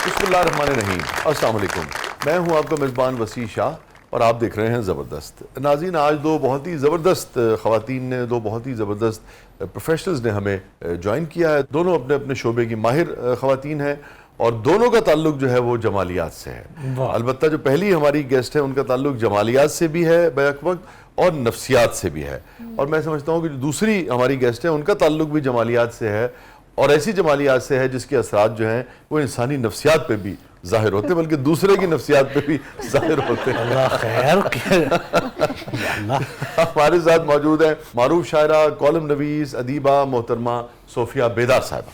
بسم اللہ الرحمن الرحیم، السلام علیکم۔ میں ہوں آپ کا میزبان وسیع شاہ اور آپ دیکھ رہے ہیں زبردست۔ ناظرین، آج دو بہت ہی زبردست خواتین نے، دو بہت ہی زبردست پروفیشنلز نے ہمیں جوائن کیا ہے۔ دونوں اپنے اپنے شعبے کی ماہر خواتین ہیں اور دونوں کا تعلق جو ہے وہ جمالیات سے ہے۔ البتہ جو پہلی ہماری گیسٹ ہے ان کا تعلق جمالیات سے بھی ہے بیک وقت اور نفسیات سے بھی ہے، اور میں سمجھتا ہوں کہ جو دوسری ہماری گیسٹ ہے ان کا تعلق بھی جمالیات سے ہے، اور ایسی جمالیات سے ہے جس کے اثرات جو ہیں وہ انسانی نفسیات پہ بھی ظاہر ہوتے ہیں، بلکہ دوسرے کی نفسیات پہ بھی ظاہر ہوتے ہیں۔ اللہ خیر ہمارے ساتھ موجود ہیں معروف شاعرہ، کالم نویس، ادیبہ محترمہ صوفیہ بیدار صاحبہ۔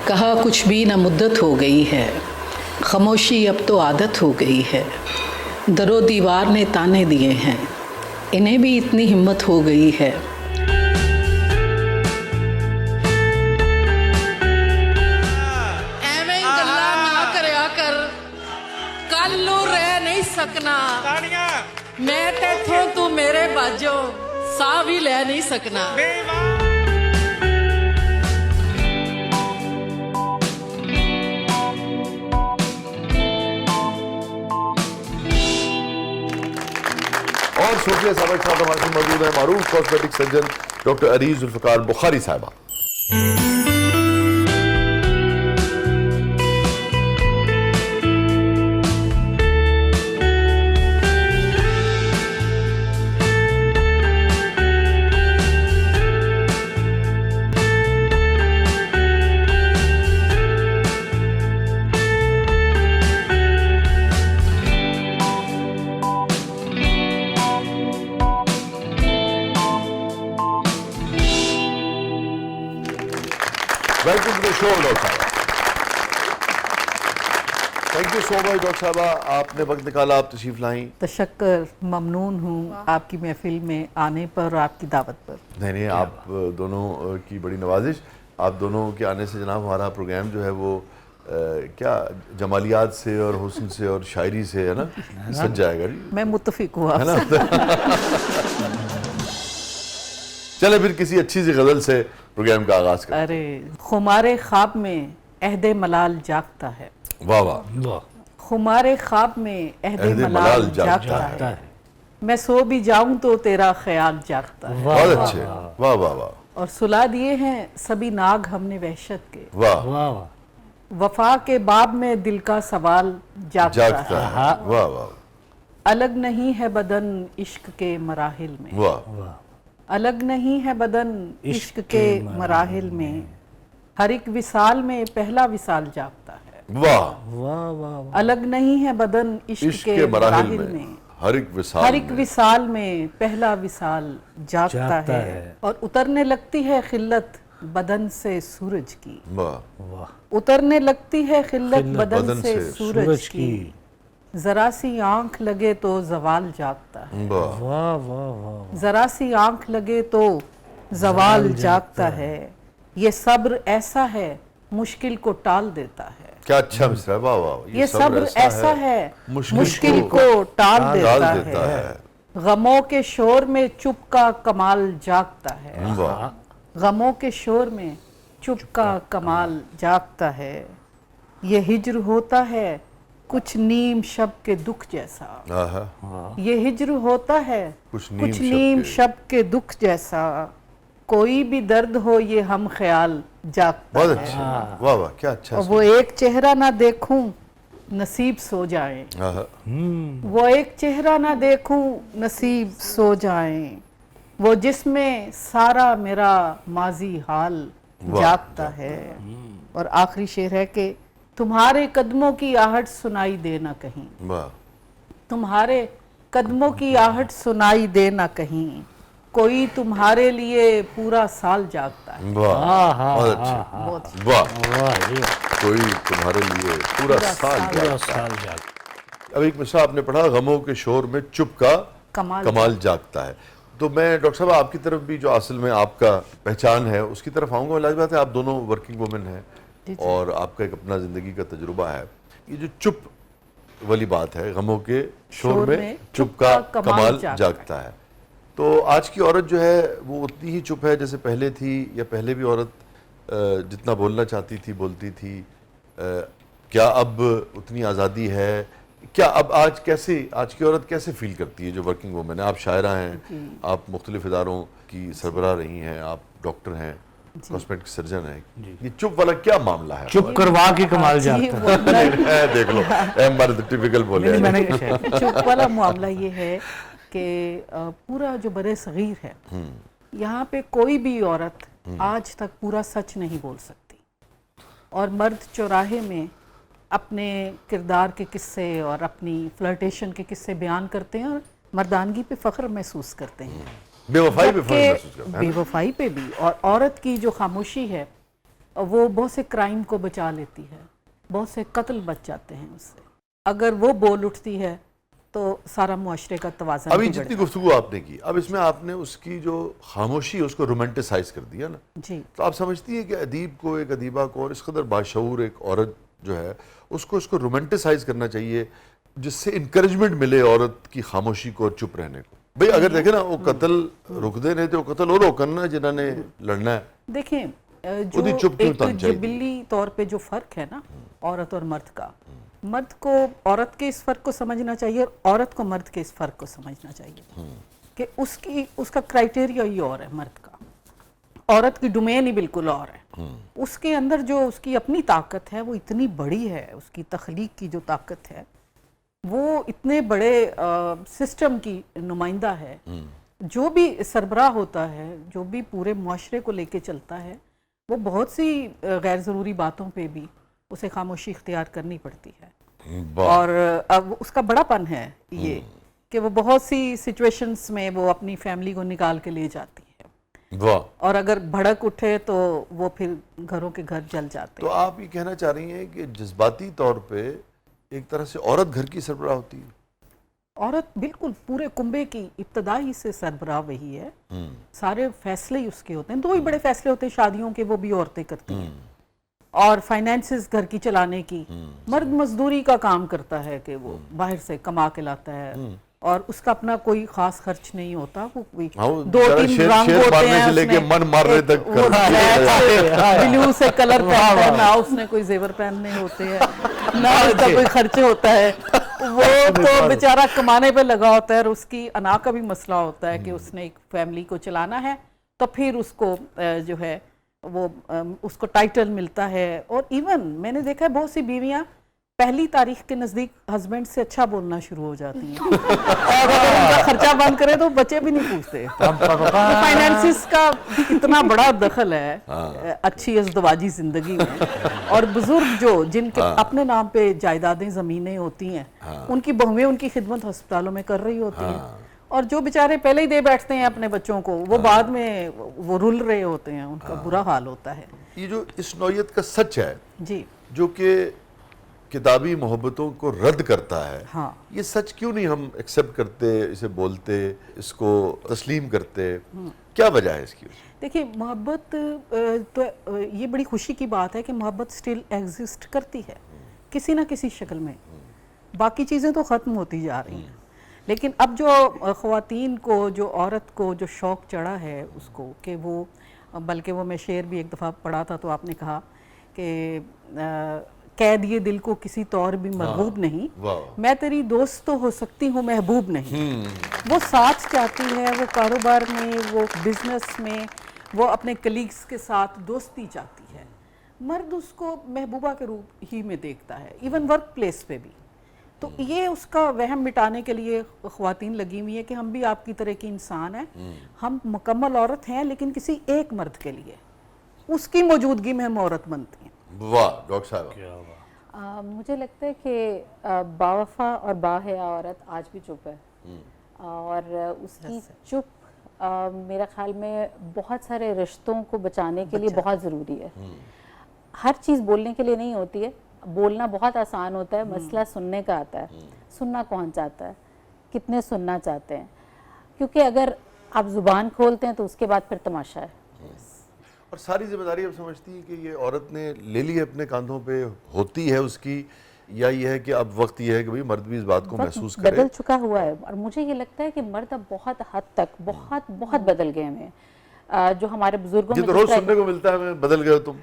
کہا کچھ بھی نہ مدت ہو گئی ہے، خاموشی اب تو عادت ہو گئی ہے، در و دیوار نے تانے دیے ہیں، انہیں بھی اتنی ہمت ہو گئی ہے۔ ایویں گلا نہ کریا کر، کل نوں رہ نہیں سکنا، میں تیتھوں تو میرے باجو ساہ بھی لے نہیں سکنا۔ اور صوفیہ صاحبہ کے ساتھ ہمارے موجود ہیں معروف cosmetic surgeon doctor Areez Zulfiqar Bukhari صاحبہ۔ Welcome to the show doctor صاحبہ۔ Thank you so much doctor صاحبہ، آپ نے وقت نکالا، آپ تشریف لائیں۔ تشکر، ممنون ہوں آپ کی محفل میں آنے پر اور آپ کی دعوت پر۔ نہیں، آپ دونوں کی بڑی نوازش، آپ دونوں کے آنے سے جناب ہمارا پروگرام جو ہے وہ کیا جمالیات سے اور حسن سے اور شاعری سے ہے نا سج جائے گا۔ میں متفق ہوں آپ ہے نا؟ سے۔ چلے پھر کسی اچھی سی غزل سے پروگرام کا آغاز کریں۔ ارے خمار خواب میں عہد ملال جاگتا ہے، واہ واہ، خمار خواب میں عہد عہد ملال ملال جاگتا جاگتا ہے، میں سو بھی جاؤں تو تیرا خیال جاگتا ہے، بہت اچھے، واہ واہ واہ اور سلا دیے ہیں سبھی ناگ ہم نے وحشت کے، واہ، وفا کے باب میں دل کا سوال جاگتا جاگتا ہے، ہے، واہ واہ الگ نہیں ہے بدن عشق کے مراحل میں، واہ، الگ نہیں ہے بدن عشق کے مراحل میں، ہر ایک وصال میں پہلا وصال جاگتا ہے، واہ، الگ نہیں ہے بدن عشق کے مراحل میں، ہر ایک ہر ایک وصال میں پہلا وصال جاگتا ہے، اور اترنے لگتی ہے خلت بدن سے سورج کی، واہ، اترنے لگتی ہے خلت بدن سے سورج کی، ذرا سی آنکھ لگے تو زوال جاگتا ہے، واہ، ذرا سی آنکھ لگے تو زوال جاگتا ہے، یہ صبر ایسا ہے مشکل کو ٹال دیتا ہے، کیا اچھا مصرع ہے، واہ واہ، یہ صبر ایسا ہے مشکل کو ٹال ڈال دیتا دیتا ہے، ہے، غموں کے شور میں چپ کا کمال جاگتا ہے، واہ، غموں کے شور میں چپ کا کمال جاگتا ہے، یہ ہجر ہوتا ہے کچھ نیم شب کے دکھ جیسا، آہا، یہ ہجر ہوتا ہے کچھ کچھ نیم نیم شب کے دکھ جیسا، کوئی بھی درد ہو یہ ہم خیال جاگتا بہت ہے، اچھا، واہ واہ، کیا اچھا، اور وہ ایک چہرہ نہ دیکھوں نصیب سو جائیں، آہا، وہ ایک چہرہ نہ دیکھوں نصیب سو جائیں، وہ جس میں سارا میرا ماضی حال جاگتا ہے، اور آخری شعر ہے کہ تمہارے قدموں کی آہٹ سنائی دے نہ کہیں، واہ، تمہارے قدموں کی آہٹ سنائی دے نہ کہیں، کوئی تمہارے لیے پورا سال جاگتا ہے، واہ، بہت اچھا، بہت واہ، کوئی تمہارے لیے پورا سال جاگتا ہے۔ اب ایک مصرع آپ نے پڑھا، غموں کے شور میں چپ کا کمال جاگتا ہے، تو میں ڈاکٹر صاحب آپ کی طرف بھی جو اصل میں آپ کا پہچان ہے اس کی طرف آؤں گا۔ لازم بات ہے آپ دونوں ورکنگ وومن ہیں اور آپ کا ایک اپنا زندگی کا تجربہ ہے، یہ جو چپ والی بات ہے، غموں کے شور شور میں میں چپ کا کمال کمال جاگتا جاگتا ہے۔ تو آج کی عورت جو ہے وہ اتنی ہی چپ ہے جیسے پہلے تھی، یا پہلے بھی عورت جتنا بولنا چاہتی تھی بولتی تھی؟ کیا اب اتنی آزادی ہے؟ کیا اب آج کی عورت کیسے فیل کرتی ہے جو ورکنگ وومن ہے؟ آپ شاعرہ ہیں، آپ مختلف اداروں کی سربراہ رہی ہیں، آپ ڈاکٹر ہیں، کاسمیٹک سرجن ہیں، یہ چپ والا کیا معاملہ ہے؟ چپ کروا کے کمال جاگتا ہے۔ دیکھ لو مرد ٹیپیکل بولے میں ہیں۔ نے چپ والا معاملہ یہ ہے کہ پورا جو برِ صغیر ہے یہاں پہ کوئی بھی عورت آج تک پورا سچ نہیں بول سکتی، اور مرد چوراہے میں اپنے کردار کے قصے اور اپنی فلرٹیشن کے قصے بیان کرتے ہیں اور مردانگی پہ فخر محسوس کرتے ہیں، بے وفائی پہ فرق جبکہ محسوس کرتا ہے بے وفائی پہ بھی۔ اور عورت کی جو خاموشی ہے وہ بہت سے کرائم کو بچا لیتی ہے، بہت سے قتل بچ جاتے ہیں اس سے۔ اگر وہ بول اٹھتی ہے تو سارا معاشرے کا توازن ابھی بگڑ جتنی جاتا گفتگو آپ نے کی، اب اس میں آپ نے اس کی جو خاموشی ہے اس کو رومانٹیسائز کر دیا نا، ہے۔ جی تو آپ سمجھتی ہیں کہ ادیب کو، ایک ادیبہ کو، اور اس قدر باشعور ایک عورت جو ہے اس کو رومانٹیسائز کرنا چاہیے جس سے انکریجمنٹ ملے عورت کی خاموشی کو اور چپ رہنے کو؟ بھئی اگر دیکھیں نا وہ قتل رک دے نہیں تو وہ قتل وہ روکن نا جنہوں نے لڑنا ہے، دیکھیں وہ دی جو چپ کیوں ایک تن چاہیے؟ جبلی طور پہ جو فرق ہے نا عورت اور مرد کا، مرد کو عورت کے اس فرق کو سمجھنا چاہیے اور عورت کو مرد کے اس فرق کو سمجھنا چاہیے کہ اس کا کرائٹیریا ہی اور ہے مرد کا، عورت کی ڈومین ہی بالکل اور ہے۔ اس کے اندر جو اس کی اپنی طاقت ہے وہ اتنی بڑی ہے، اس کی تخلیق کی جو طاقت ہے وہ اتنے بڑے سسٹم کی نمائندہ ہے، جو بھی سربراہ ہوتا ہے، جو بھی پورے معاشرے کو لے کے چلتا ہے، وہ بہت سی غیر ضروری باتوں پہ بھی اسے خاموشی اختیار کرنی پڑتی ہے۔ اور اب اس کا بڑا پن ہے یہ کہ وہ بہت سی سچویشنز میں وہ اپنی فیملی کو نکال کے لے جاتی ہے، واہ! اور اگر بھڑک اٹھے تو وہ پھر گھروں کے گھر جل جاتے تو آپ یہ کہنا چاہ رہی ہیں کہ جذباتی طور پہ ایک طرح سے عورت گھر کی سربراہ ہوتی ہے؟ عورت بالکل پورے کنبے کی ابتدائی سے سربراہ وہی ہے، سارے فیصلے ہی اس کے ہوتے ہیں، دو ہی بڑے فیصلے ہوتے ہیں شادیوں کے، وہ بھی عورتیں کرتی ہیں، اور فائنینسز گھر کی چلانے کی مرد مزدوری کا کام کرتا ہے کہ وہ باہر سے کما کے لاتا ہے، اور اس کا اپنا کوئی خاص خرچ نہیں ہوتا، وہ کوئی دو تین رنگ ہوتے ہیں، سے لے کے من مارنے تک وہ بلیو سے کلر پہنتا ہے، نہ اس نے کوئی زیور پہننے ہوتے ہیں، نہ اس کا کوئی خرچ ہوتا ہے، وہ تو بیچارہ کمانے پہ لگا ہوتا ہے، اور اس کی انا کا بھی مسئلہ ہوتا ہے کہ اس نے ایک فیملی کو چلانا ہے، تو پھر اس کو جو ہے وہ اس کو ٹائٹل ملتا ہے۔ اور ایون میں نے دیکھا ہے بہت سی بیویاں پہلی تاریخ کے نزدیک ہسبینڈ سے اچھا بولنا شروع ہو جاتی ہیں، اور اگر ان کا خرچہ بند کرے تو بچے بھی نہیں پوچھتے۔ فائنینسز کا بھی اتنا بڑا دخل ہے اچھی ازدواجی زندگی میں، اور بزرگ جو جن کے اپنے نام پہ جائیدادیں زمینیں ہوتی ہیں، ان کی بہویں ان کی خدمت ہسپتالوں میں کر رہی ہوتی ہیں، اور جو بیچارے پہلے ہی دے بیٹھتے ہیں اپنے بچوں کو، وہ بعد میں وہ رل رہے ہوتے ہیں، ان کا برا حال ہوتا ہے۔ یہ جو اس نوعیت کا سچ ہے جی جو کہ کتابی محبتوں کو رد کرتا ہے، ہاں، یہ سچ کیوں نہیں ہم ایکسیپٹ کرتے، اسے بولتے، اس کو تسلیم کرتے؟ کیا وجہ ہے اس کی؟ دیکھیے محبت تو یہ بڑی خوشی کی بات ہے کہ محبت سٹل ایگزسٹ کرتی ہے کسی نہ کسی شکل میں، باقی چیزیں تو ختم ہوتی جا رہی ہیں، لیکن اب جو خواتین کو، جو عورت کو جو شوق چڑھا ہے اس کو کہ وہ، بلکہ وہ میں شعر بھی ایک دفعہ پڑھا تھا تو آپ نے کہا کہ قید یہ دل کو کسی طور بھی مرغوب نہیں، میں تیری دوست تو ہو سکتی ہوں محبوب نہیں۔ وہ ساتھ چاہتی ہے، وہ کاروبار میں، وہ بزنس میں، وہ اپنے کلیگز کے ساتھ دوستی چاہتی ہے، مرد اس کو محبوبہ کے روپ ہی میں دیکھتا ہے، ایون ورک پلیس پہ بھی۔ تو یہ اس کا وہم مٹانے کے لیے خواتین لگی ہوئی ہیں کہ ہم بھی آپ کی طرح کی انسان ہیں، ہم مکمل عورت ہیں لیکن کسی ایک مرد کے لیے، اس کی موجودگی میں ہم عورت بنتی ہیں۔ واہ ڈاکٹر صاحب! مجھے لگتا ہے کہ باوفا اور باحیا عورت آج بھی چپ ہے، اور اس کی چپ میرا خیال میں بہت سارے رشتوں کو بچانے کے لیے بہت ضروری ہے۔ ہر چیز بولنے کے لیے نہیں ہوتی ہے، بولنا بہت آسان ہوتا ہے، مسئلہ سننے کا آتا ہے، سننا کون چاہتا ہے، کتنے سننا چاہتے ہیں، کیونکہ اگر آپ زبان کھولتے ہیں تو اس کے بعد پھر تماشا ہے۔ اور ساری ذمہ داری اب سمجھتی ہے کہ یہ عورت نے لے لی اپنے کاندھوں پہ، ہوتی ہے اس کی، یا یہ ہے کہ اب وقت یہ ہے کہ بھئی مرد بھی اس بات کو محسوس کرے؟ بدل چکا ہوا ہے، اور مجھے یہ لگتا ہے کہ مرد اب بہت حد تک بہت بہت بدل گئے ہیں. جو ہمارے بزرگوں یہ میں تو روز سننے کو ملتا ہے ہمیں، بدل گئے ہو تم.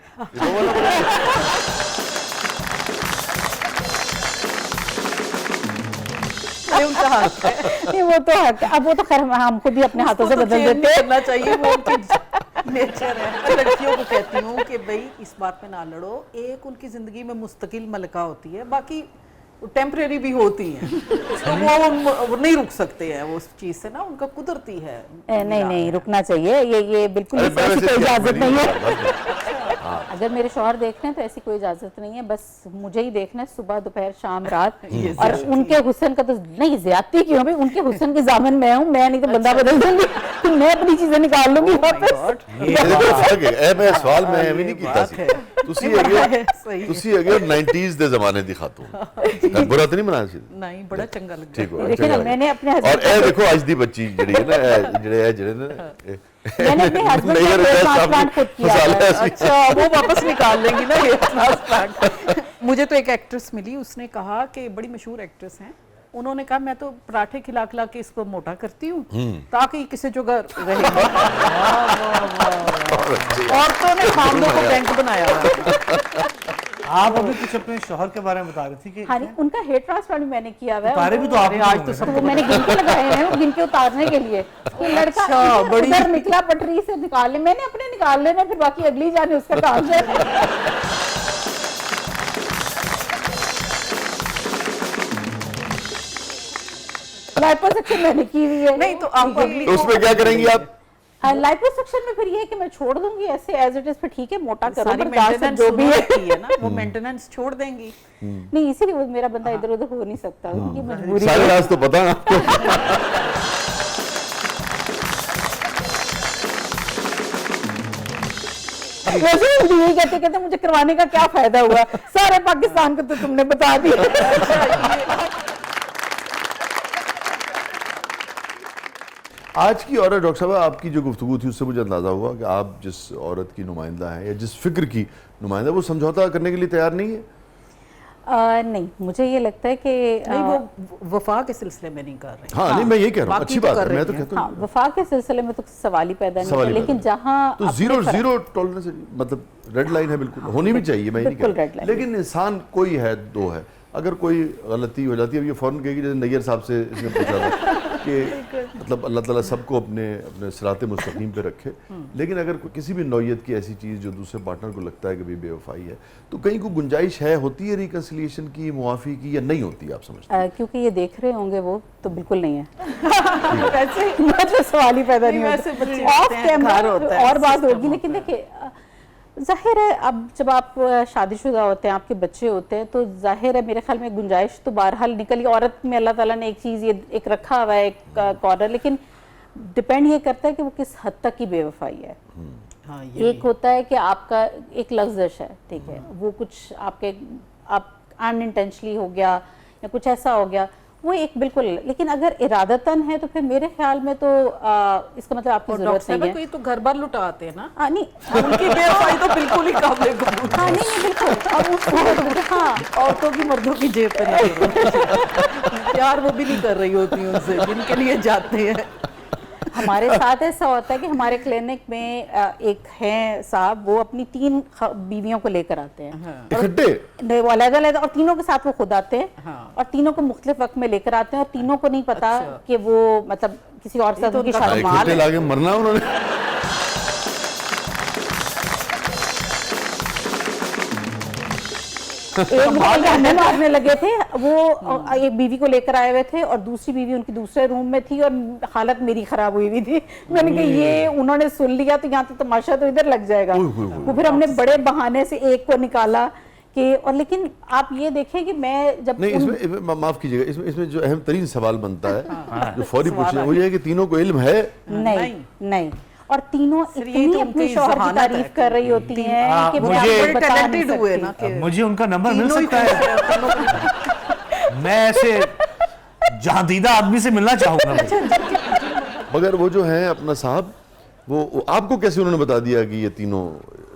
نہیں، وہ تو حق ہے. اب وہ تو خیر ہم خود ہی اپنے ہاتھوں سے بدل دیتے ہیں. کرنا چاہیے، وہ ان کی نیچر ہے. لڑکیوں کو کہتی ہوں کہ بھئی اس بات پہ نہ لڑو. ایک ان کی زندگی میں مستقل ملکہ ہوتی ہے، باقی ٹیمپریری بھی ہوتی ہیں، تو وہ نہیں رک سکتے ہیں وہ اس چیز سے نا، ان کا قدرتی ہے. نہیں رکنا چاہیے. یہ بالکل ایسی کوئی اجازت نہیں ہے. اگر میرے شوہر دیکھ رہے ہیں تو ایسی کوئی اجازت نہیں ہے. بس مجھے ہی دیکھنا ہے صبح دوپہر شام رات. اور ان کے حسن کا تو نہیں، زیادتی کیوں بھائی؟ ان کے حسن کے ضامن میں ہوں میں، نہیں تو بندہ بدل دوں گی تو میں اپنی چیزیں نکال لوں گی واپس. میں سوال میں ایویں نہیں کیتا سی. تسی اگر 90s دے زمانے دی خاتون برا تو نہیں بنایا سی؟ نہیں، بڑا چنگا لگتا. ٹھیک ہو. لیکن میں نے اپنے اور اے دیکھو اج دی بچی جڑی ہے نا، جڑے نا میں نے اپنے ہسبینڈ کا ہیئر ٹرانسپلانٹ خود کیا ہے. اچھا، وہ واپس نکال لیں گی نا ہیئر ٹرانسپلانٹ. مجھے تو ایک ایکٹریس ملی، اس نے کہا کہ بڑی مشہور ایکٹریس ہیں، انہوں نے کہا میں تو پراٹھے کھلا کھلا کے اس کو موٹا کرتی ہوں تاکہ کسی جگہ رہے. عورتوں نے خاندوں کو بینک بنایا ہوا. آپ ابھی کچھ اپنے شوہر کے بارے میں بتا رہی تھی کہ ہاں ان کا ہیئر ٹرانسپلانٹ بھی میں نے کیا ہوا ہے. اتارے بھی تو آپ نے آج تو سب وہ میں نے گن کے لگائے ہیں، گن کے اتارنے کے لیے. کہ لڑکا ادھر نکلا پٹری سے نکال لے، میں نے اپنے نکال لینا، پھر باقی اگلی جانے اس کا کام ہے. لائپوسیکشن میں نے کی ہوئی ہے. نہیں تو آپ اگلی اس میں کیا کریں گی آپ؟ لائپوسیکشن میں پھر یہ ہے کہ میں چھوڑ دوں گی ایسے ایز اٹ از، پھر ٹھیک ہے موٹا کروں ساری برداشت مینٹیننس جو بھی ہے نا، وہ مینٹیننس چھوڑ دیں گی. نہیں، اسی لیے وہ میرا بندہ ادھر ادھر ہو نہیں سکتا، ان کی مجبوری ہے. سارے راز تو پتہ ہے آپ کو. ویسے بھی یہی کہتے مجھے کروانے کا کیا فائدہ ہوا، سارے پاکستان کو تو تم نے بتا دیا. آج کی عورت، ڈاکٹر صاحب آپ کی جو گفتگو تھی اس سے مجھے اندازہ ہوا کہ آپ جس عورت کی نمائندہ ہیں یا جس فکر کی نمائندہ، وہ سمجھوتا کرنے کے لیے تیار نہیں ہے. نہیں، مجھے یہ لگتا ہے کہ نہیں، وہ وفا کے سلسلے میں نہیں کر رہے. ہاں نہیں، میں یہ کہہ رہا ہوں، اچھی بات ہے، میں تو کہتا ہاں ہوں وفا کے سلسلے میں تو سوال ہی پیدا نہیں ہے. لیکن جہاں تو زیرو ٹالرنس، مطلب ریڈ لائن ہے، بالکل ہونی بھی چاہیے، میں نہیں کہہ رہا. لیکن انسان کوئی ہے، دو ہے، اگر کوئی غلطی ہو جاتی ہے، اب یہ فوراً کہے گی جیسے نیئر صاحب سے اس نے پوچھا تھا کہ مطلب اللہ تعالیٰ سب کو اپنے صراط مستقیم پہ رکھے، لیکن اگر کسی بھی نوعیت کی ایسی چیز جو دوسرے پارٹنر کو لگتا ہے کہ بے وفائی ہے، تو کہیں کوئی گنجائش ہوتی ہے ریکنسیلیشن کی، معافی کی، یا نہیں ہوتی آپ سمجھتے ہیں؟ کیونکہ یہ دیکھ رہے ہوں گے وہ تو بالکل نہیں ہے. ویسے مطلب سوال ہی پیدا نہیں ہوتا. آف کیمرہ اور بات ہوگی، لیکن دیکھیں ظاہر ہے اب جب آپ شادی شدہ ہوتے ہیں، آپ کے بچے ہوتے ہیں، تو ظاہر ہے میرے خیال میں گنجائش تو بہرحال نکلی. عورت میں اللہ تعالیٰ نے ایک چیز یہ ایک رکھا ہوا ہے، ایک کارنر، لیکن ڈپینڈ یہ کرتا ہے کہ وہ کس حد تک کی بے وفائی ہے. ایک ہوتا ہے کہ آپ کا ایک لغزش ہے، ٹھیک ہے، وہ کچھ آپ ان انٹینشنلی ہو گیا یا کچھ ایسا ہو گیا، وہ ایک بالکل. لیکن اگر ارادتاً ہے تو پھر میرے خیال میں تو اس کا مطلب آپ کی ضرورت نہیں ہے. کوئی تو گھر بار لٹاتے ہیں نا، نہیں ان کی بے وفائی تو بالکل ہی قابل قبول. ہاں نہیں بالکل. اور اس ہاں عورتوں کی مردوں کی جیب پہ نہیں پیار وہ بھی نہیں کر رہی ہوتی ان سے جن کے لیے جاتے ہیں. ہمارے ساتھ ایسا ہوتا ہے کہ ہمارے کلینک میں ایک ہیں صاحب، وہ اپنی 3 بیویوں کو لے کر آتے ہیں، وہ علیحدہ علیحدہ، اور تینوں کے ساتھ وہ خود آتے ہیں اور تینوں کو مختلف وقت میں لے کر آتے ہیں، اور تینوں کو نہیں پتا کہ وہ مطلب کسی اور ساتھ ان کی شادی. اکٹھے لا کے مرنا انہوں نے. ایک بہانے مارنے لگے تھے، وہ ایک بیوی کو لے کر آئے ہوئے تھے اور دوسری بیوی ان کی دوسرے روم میں تھی اور حالت میری خراب ہوئی ہوئی تھی. میں نے کہا یہ انہوں نے سن لیا تو یہاں تو تماشا تو ادھر لگ جائے گا. وہ پھر ہم نے بڑے بہانے سے ایک کو نکالا کہ، اور لیکن آپ یہ دیکھیں کہ میں جب نہیں، اس میں معاف کیجیے گا، اس میں جو اہم ترین سوال بنتا ہے جو فوری پوچھنا وہ یہ ہے کہ تینوں کو علم ہے؟ نہیں، اور تینوں اتنی اپنے شوہر کی تعریف کر رہی ہوتی ہیں کہ مجھے ان کا نمبر مل سکتا ہے؟ میں ایسے جہاندیدہ آدمی سے ملنا چاہوں گا. مگر وہ جو ہیں اپنا صاحب، وہ آپ کو کیسے انہوں نے بتا دیا کہ یہ تینوں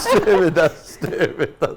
Stay with us, stay with us।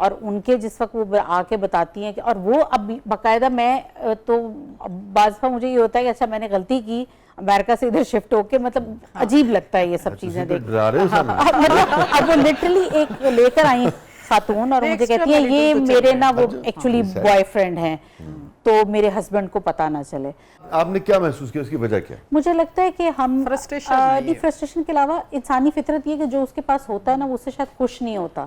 اور ان کے جس وقت وہ آ کے بتاتی ہیں کہ اور وہ اب باقاعدہ میں تو بعض دفعہ مجھے یہ ہوتا ہے کہ اچھا میں نے غلطی کی امریکہ سے ادھر شفٹ ہو کے مطلب عجیب لگتا ہے یہ سب چیزیں دیکھ اب وہ لٹرلی ایک لے کر آئی خاتون اور مجھے کہتی ہیں یہ میرے نا وہ ایکچولی بوائے فرینڈ ہیں تو میرے ہسبینڈ کو پتہ نہ چلے. آپ نے کیا محسوس کیا, اس کی وجہ کیا؟ مجھے لگتا ہے کہ ہم فرسٹریشن کے علاوہ انسانی فطرت یہ کہ جو اس کے پاس ہوتا ہے نا وہ اس سے شاید خوش نہیں ہوتا.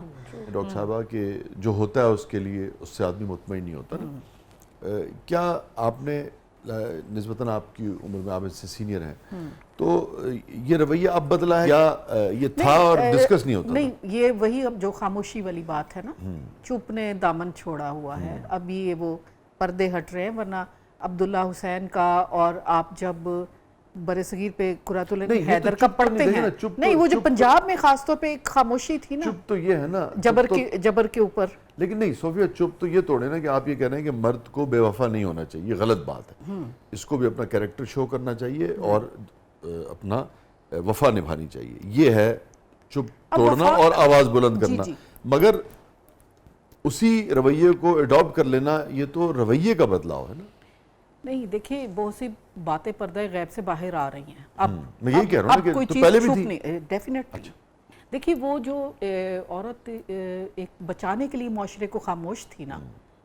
ڈاکٹر صاحبہ کہ جو ہوتا ہے اس کے لیے اس سے آدمی مطمئن نہیں ہوتا نا. کیا آپ نے نسبتاً آپ کی عمر میں آپ اس سے سینئر ہیں تو یہ رویہ اب بدلا ہے یا یہ تھا اور ڈسکس نہیں ہوتا؟ نہیں, یہ وہی اب جو خاموشی والی بات ہے نا, چپ نے دامن چھوڑا ہوا ہے. اب یہ وہ پردے ہٹ رہے ہیں, ورنہ عبداللہ حسین کا اور آپ جب برصغیر پہ قرۃ العین حیدر کا پڑھتے ہیں, نہیں وہ جو پنجاب میں خاص طور پہ ایک خاموشی تھی نا, چپ تو یہ ہے نا جبر کے اوپر. لیکن نہیں صوفیہ, چپ تو یہ توڑے نا کہ آپ یہ کہہ رہے ہیں کہ مرد کو بے وفا نہیں ہونا چاہیے, یہ غلط بات ہے. اس کو بھی اپنا کیریکٹر شو کرنا چاہیے اور اپنا وفا نبھانی چاہیے. یہ ہے چپ توڑنا اور آواز بلند کرنا. مگر اسی رویے کو اڈاپٹ کر لینا یہ تو رویے کا بدلاؤ ہے نا. نہیں دیکھیے, بہت سی باتیں پردہ غیب سے باہر آ رہی ہیں. اب میں یہی کہہ رہا ہوں کہ پہلے بھی تھی ڈیفینیٹلی. دیکھیے وہ جو عورت ایک بچانے کے لیے معاشرے کو خاموش تھی نا,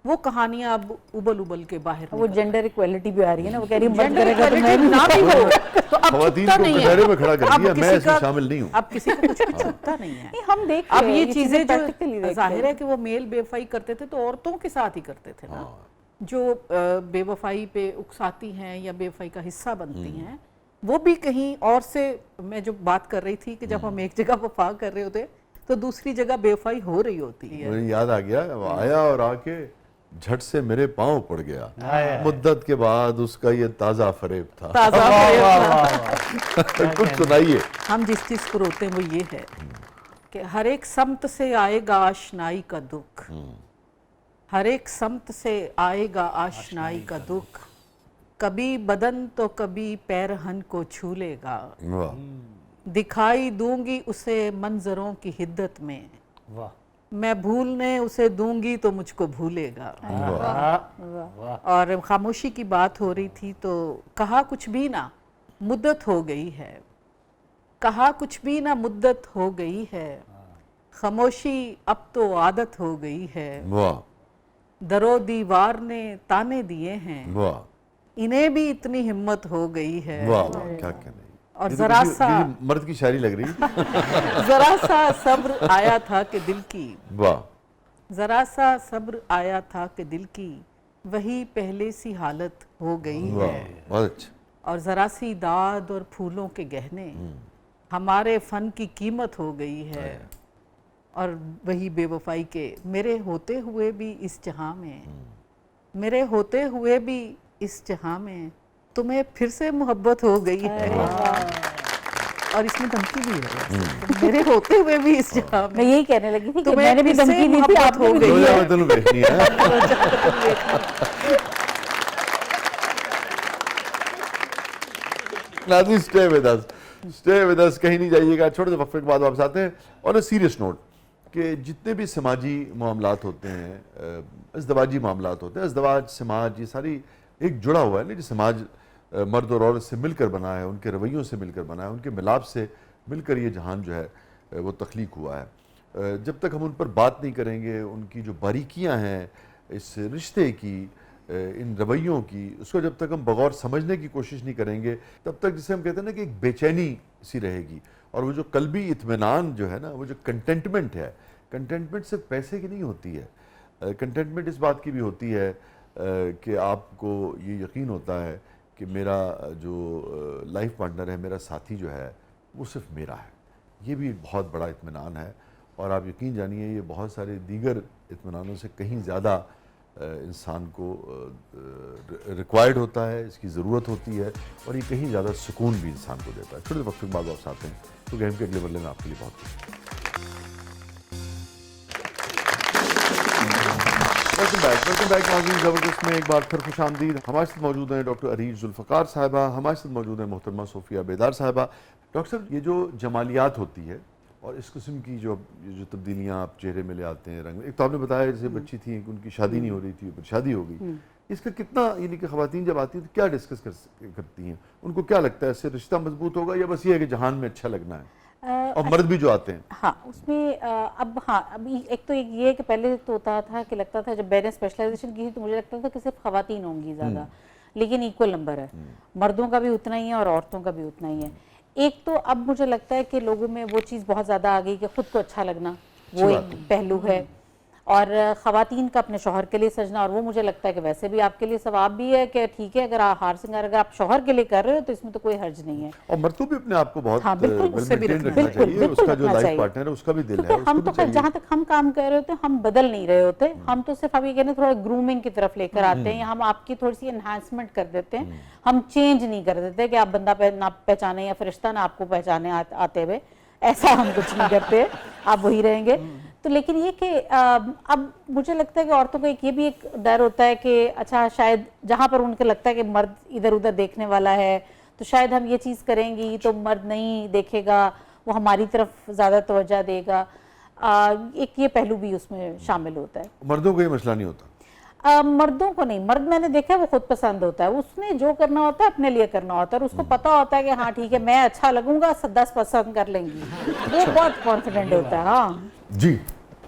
وہ کہانیاں اب ابل ابل کے باہر, وہ جنڈر ایکویلٹی بھی آ رہی ہے نا, وہ کہہ رہی ہے جنڈر ایکویلٹی نہ بھی ہو تو اب چھپتا نہیں ہے, میں کھڑا کر دیا, میں اس میں شامل نہیں ہوں. اب کسی کو کچھ چھپتا نہیں ہے. ہم دیکھ اب یہ چیزیں جو ظاہر ہے کہ وہ میل بے وفائی کرتے تھے تو عورتوں کے ساتھ ہی کرتے تھے نا, جو بے وفائی پہ اکساتی ہیں یا بے وفائی کا حصہ بنتی ہیں, وہ بھی کہیں اور سے. میں جو بات کر رہی تھی کہ جب ہم ایک جگہ وفا کر رہے ہوتے تو دوسری جگہ بے وفائی ہو رہی ہوتی ہے. مجھے یاد آ گیا, وہ آیا اور آ کے جھٹ سے میرے پاؤں پڑ گیا, مدت کے بعد اس کا یہ تازہ فریب تھا. کچھ سنائیے. ہم جس چیز کو روتے ہیں وہ یہ ہے کہ ہر ایک سمت سے آئے گا آشنائی کا دکھ, ہر ایک سمت سے آئے گا آشنائی کا دکھ, کبھی بدن تو کبھی پیرہن کو چھو لے گا, دکھائی دوں گی اسے منظروں کی حدت میں, میں بھولنے اسے دوں گی تو مجھ کو بھولے گا. اور خاموشی کی بات ہو رہی تھی تو کہا کچھ بھی نہ مدت ہو گئی ہے, کہا کچھ بھی نہ مدت ہو گئی ہے, خاموشی اب تو عادت ہو گئی ہے, در و دیوار نے تانے دیے ہیں, انہیں بھی اتنی ہمت ہو گئی ہے. کیا کہنا, اور ذرا سا مرد کی شاعری لگ رہی, ذرا سا صبر آیا تھا کہ دل کی, ذرا سا صبر آیا تھا کہ دل کی, وہی پہلے سی حالت ہو گئی ہے. بہت اچھا. اور ذرا سی داد اور پھولوں کے گہنے, ہمارے فن کی قیمت ہو گئی ہے. اور وہی بے وفائی کے, میرے ہوتے ہوئے بھی اس جہاں میں, میرے ہوتے ہوئے بھی اس جہاں میں, تمہیں پھر سے محبت ہو گئی ہے. اور اس میں دھمکی بھی ہے, میرے ہوتے ہوئے بھی اس جہاں میں یہی کہنے لگی تھی کہ میں نے بھی دھمکی دی تھی, آپ ہو گئی ہے. ناظرین stay with us, stay with us, کہیں نہیں جائیے گا. چھوٹے سے وقفے کے بعد واپس آتے ہیں. اور اے سیریس نوٹ کہ جتنے بھی سماجی معاملات ہوتے ہیں, ازدواجی معاملات ہوتے ہیں, ازدواج سماج یہ ساری ایک جڑا ہوا ہے نا, جو سماج مرد اور عورت سے مل کر بنا ہے, ان کے رویوں سے مل کر بنا ہے, ان کے ملاپ سے مل کر یہ جہان جو ہے وہ تخلیق ہوا ہے. جب تک ہم ان پر بات نہیں کریں گے, ان کی جو باریکیاں ہیں اس رشتے کی, ان رویوں کی, اس کو جب تک ہم بغور سمجھنے کی کوشش نہیں کریں گے, تب تک جسے ہم کہتے ہیں نا کہ ایک بے چینی سی رہے گی. اور وہ جو قلبی اطمینان جو ہے نا, وہ جو کنٹینٹمنٹ ہے, کنٹینٹمنٹ صرف پیسے کی نہیں ہوتی ہے. کنٹینٹمنٹ اس بات کی بھی ہوتی ہے کہ آپ کو یہ یقین ہوتا ہے کہ میرا جو لائف پارٹنر ہے, میرا ساتھی جو ہے, وہ صرف میرا ہے. یہ بھی ایک بہت بڑا اطمینان ہے. اور آپ یقین جانیے یہ بہت سارے دیگر اطمینانوں سے کہیں زیادہ انسان کو ریکوائرڈ ہوتا ہے, اس کی ضرورت ہوتی ہے, اور یہ کہیں زیادہ سکون بھی انسان کو دیتا ہے. چھوٹے وقت کے بعد واپس آتے ہیں تو گیم کے اگلے مرحلے میں آپ کے لیے بہت کچھ. ویلکم بیک ناظرین, زبردست میں ایک بار پھر خوش آمدید. ہمارے ساتھ موجود ہیں ڈاکٹر عریض ذوالفقار صاحبہ, ہمارے ساتھ موجود ہیں محترمہ صوفیہ بیدار صاحبہ. ڈاکٹر صاحب, یہ جو جمالیات ہوتی ہے اور اس قسم کی جو تبدیلیاں آپ چہرے میں لے آتے ہیں رنگ میں. ایک تو آپ نے بتایا جیسے بچی تھی کہ ان کی شادی نہیں ہو رہی تھی, پھر شادی ہو گئی, اس کا کتنا یعنی کہ خواتین جب آتی ہیں تو کیا ڈسکس کرتی ہیں, ان کو کیا لگتا ہے اس سے رشتہ مضبوط ہوگا یا بس یہ ہے کہ جہان میں اچھا لگنا ہے, اور مرد بھی جو آتے ہیں؟ ہاں اس میں ابھی ایک تو یہ ہے کہ پہلے تو ہوتا تھا کہ لگتا تھا جب میں نے اسپیشلائزیشن کی تو مجھے لگتا تھا کہ صرف خواتین ہوں گی زیادہ, لیکن ایکول نمبر ہے, مردوں کا بھی اتنا ہی ہے اور عورتوں کا بھی اتنا ہی ہے. ایک تو اب مجھے لگتا ہے کہ لوگوں میں وہ چیز بہت زیادہ آ گئی کہ خود کو اچھا لگنا, وہ ایک پہلو ہے, اور خواتین کا اپنے شوہر کے لیے سجنا, اور وہ مجھے لگتا ہے کہ ویسے بھی آپ کے لیے ثواب بھی ہے کہ ٹھیک ہے اگر ہار سنگار اگر آپ شوہر کے لیے کر رہے ہو تو اس میں تو کوئی حرج نہیں ہے. اور مرد کو بھی اپنے آپ کو بہت ہاں بالکل ویل مینٹین رکھنا چاہیے, اس کا جو لائف پارٹنر ہے اس کا بھی دل ہے, ہم تو جہاں تک ہم کام کر رہے ہوتے ہیں ہم بدل نہیں رہے ہوتے, ہم تو صرف ابھی کہنے تھوڑا گرومنگ کی طرف لے کر آتے ہیں, ہم آپ کی تھوڑی سی انہانسمنٹ کر دیتے ہیں, ہم چینج نہیں کر دیتے کہ آپ بندہ نہ پہچانے یا فرشتہ نہ آپ کو پہچانے آتے ہوئے, ایسا ہم کچھ نہیں کرتے, آپ وہی رہیں گے. تو لیکن یہ کہ اب مجھے لگتا ہے کہ عورتوں کو یہ بھی ایک ڈر ہوتا ہے کہ اچھا شاید جہاں پر ان کو لگتا ہے کہ مرد ادھر ادھر دیکھنے والا ہے تو شاید ہم یہ چیز کریں گی تو مرد نہیں دیکھے گا, وہ ہماری طرف زیادہ توجہ دے گا, ایک یہ پہلو بھی اس میں شامل ہوتا ہے. مردوں کو یہ مسئلہ نہیں ہوتا؟ مردوں کو نہیں, مرد میں نے دیکھا ہے وہ خود پسند ہوتا ہے, اس نے جو کرنا ہوتا ہے اپنے لیے کرنا ہوتا ہے, اور اس کو پتا ہوتا ہے کہ ہاں ٹھیک ہے میں اچھا لگوں گا 10 پسند کر لیں گی, وہ بہت کانفیڈنٹ ہوتا ہے. ہاں جی